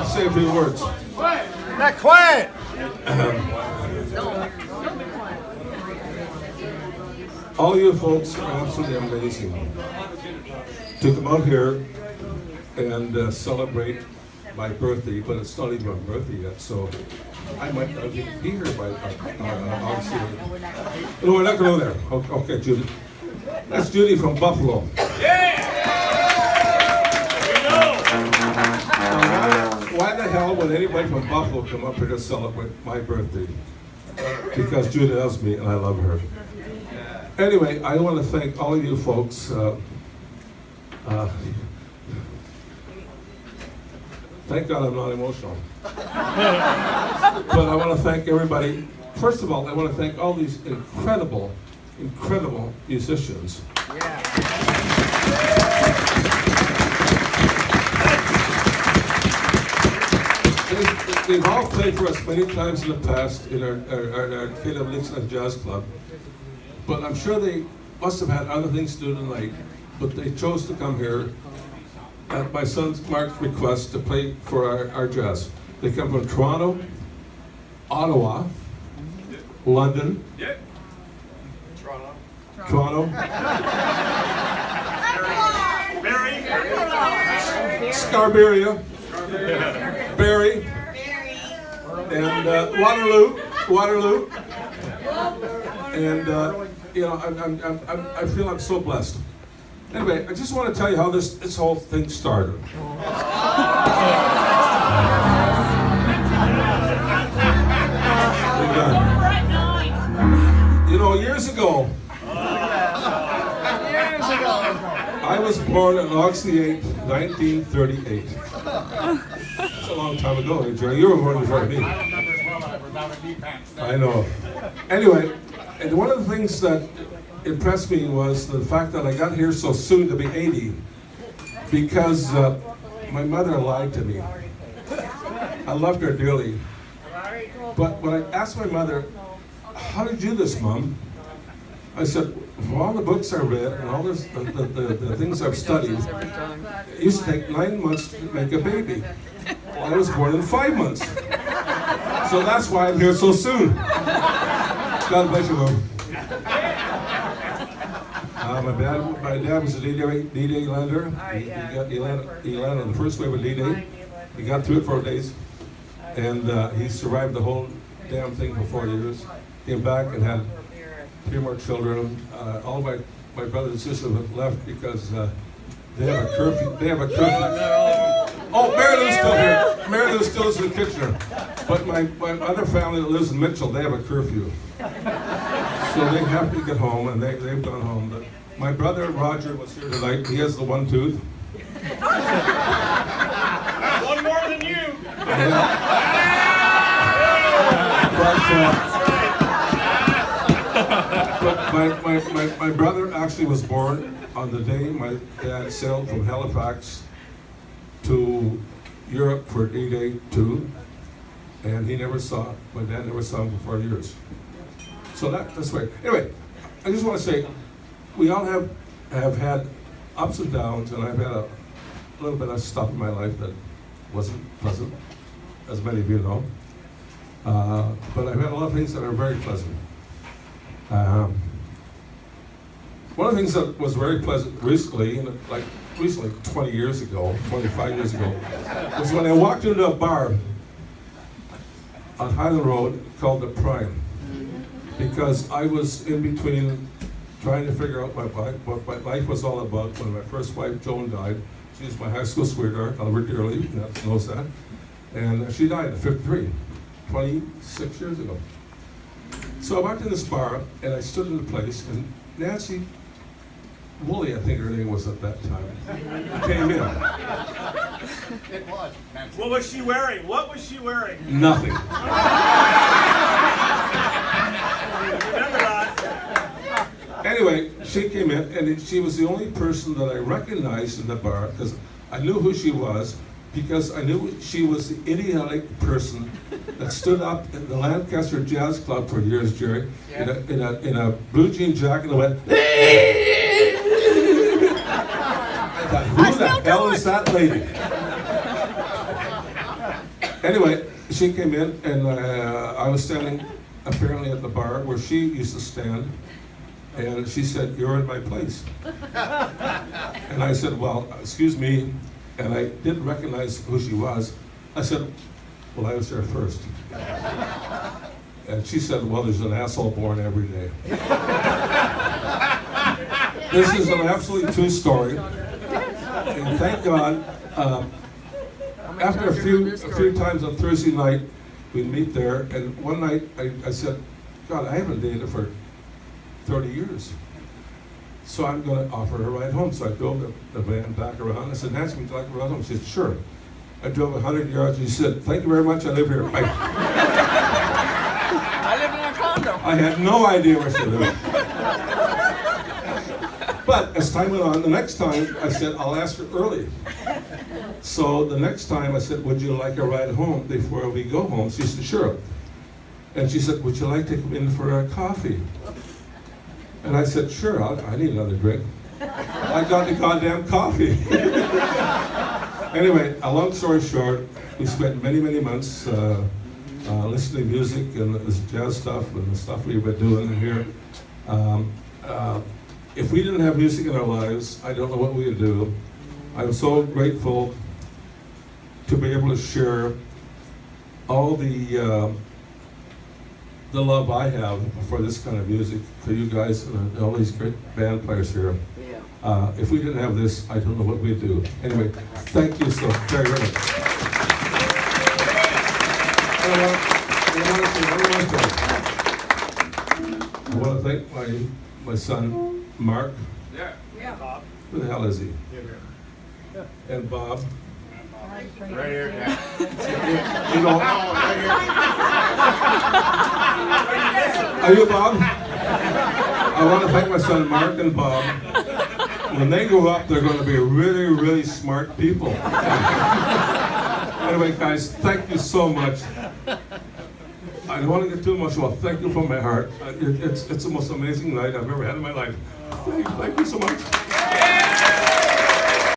say a few words. Not quiet. All you folks are absolutely amazing to come out here and celebrate my birthday, but it's not even my birthday yet, so I might not be here by obviously. No, we're not going there. Okay, Judy. That's Judy from Buffalo. Why the hell would anybody from Buffalo come up here to celebrate my birthday? Because Judy loves me and I love her. Anyway, I want to thank all of you folks. Thank God I'm not emotional. But I want to thank everybody. First of all, I want to thank all these incredible musicians. They've all played for us many times in the past in our Caleb Lincoln Jazz Club. But I'm sure they must have had other things to do tonight. But they chose to come here at my son Mark's request to play for our jazz. They come from Toronto, Ottawa, London, Toronto, Scarberia, Barrie, and Waterloo, and you know, I feel I'm so blessed. Anyway, I just want to tell you how this whole thing started. You know, years ago, I was born on August the 8th, 1938. That's a long time ago, eh, Jerry? You were born before me. I know. Anyway, and one of the things that impressed me was the fact that I got here so soon to be 80, because my mother lied to me. I loved her dearly. But when I asked my mother, how did you do this, Mom? I said, for all the books I read and all this, the things I've studied, it used to take 9 months to make a baby. Well, I was born in 5 months. So that's why I'm here so soon. God bless you, Mom. My dad was a D-Day lander. He landed on the first wave of D-Day. He got through it 4 days. And he survived the whole damn thing for 4 years. Came back and had 3 more children. All my brothers and sisters have left because they have a curfew. Oh, Mary Lou's still here. Mary Lou still is in Kitchener. But my other family that lives in Mitchell, they have a curfew. So they have to get home, and they've gone home. But my brother Roger was here tonight. He has the one tooth. One more than you. But my brother actually was born on the day my dad sailed from Halifax to Europe for D-Day 2, and my dad never saw him for 4 years. So that's right. Anyway, I just want to say, we all have had ups and downs, and I've had a little bit of stuff in my life that wasn't pleasant, as many of you know. But I've had a lot of things that are very pleasant. One of the things that was very pleasant recently, 20 years ago, 25 years ago, was when I walked into a bar on Highland Road called The Prime, because I was in between trying to figure out what my life was all about when my first wife, Joan, died. She was my high school sweetheart, Albert Dearly, knows that. And she died at 53, 26 years ago. So I walked in this bar, and I stood in the place, and Nancy Woolley, I think her name was at that time, came in. It was. What was she wearing? What was she wearing? Nothing. Remember that? Anyway, she came in, and she was the only person that I recognized in the bar, because I knew who she was, because I knew she was the idiotic person that stood up in the Lancaster Jazz Club for years, Jerry, in a blue jean jacket and went, I thought, who the hell is that lady? Anyway, she came in, and I was standing apparently at the bar where she used to stand, and she said, "You're in my place." And I said, "Well, excuse me," and I didn't recognize who she was. I said, "Well, I was there first." And she said, "Well, there's an asshole born every day." This is an absolutely true story. And thank God, after a few times on Thursday night, we'd meet there, and one night I said, "God, I haven't dated her for 30 years. So I'm going to offer her a ride home." So I drove the van back around. I said, "Nancy, would you like a ride home?" She said, "Sure." I drove 100 yards, and she said, "Thank you very much, I live here." I live in a condo. I had no idea where she lived. But as time went on, the next time I said, "I'll ask her early." So the next time I said, "Would you like a ride home before we go home?" She said, "Sure." And she said, "Would you like to come in for a coffee?" And I said, "Sure, I need another drink." I got the goddamn coffee. Anyway, a long story short, we spent many, many months listening to music and this jazz stuff and the stuff we've been doing here. If we didn't have music in our lives, I don't know what we would do. I'm so grateful to be able to share all the love I have for this kind of music for you guys and all these great band players here. If we didn't have this, I don't know what we'd do. Anyway, thank you so very much. I want to thank my son, Mark. Bob. Who the hell is he? And Bob. Right here. You know, are you Bob? I want to thank my son Mark and Bob. When they grow up, they're going to be really, really smart people. Anyway, guys, thank you so much. I don't want to get too emotional. Thank you from my heart. It's the most amazing night I've ever had in my life. Thank you so much.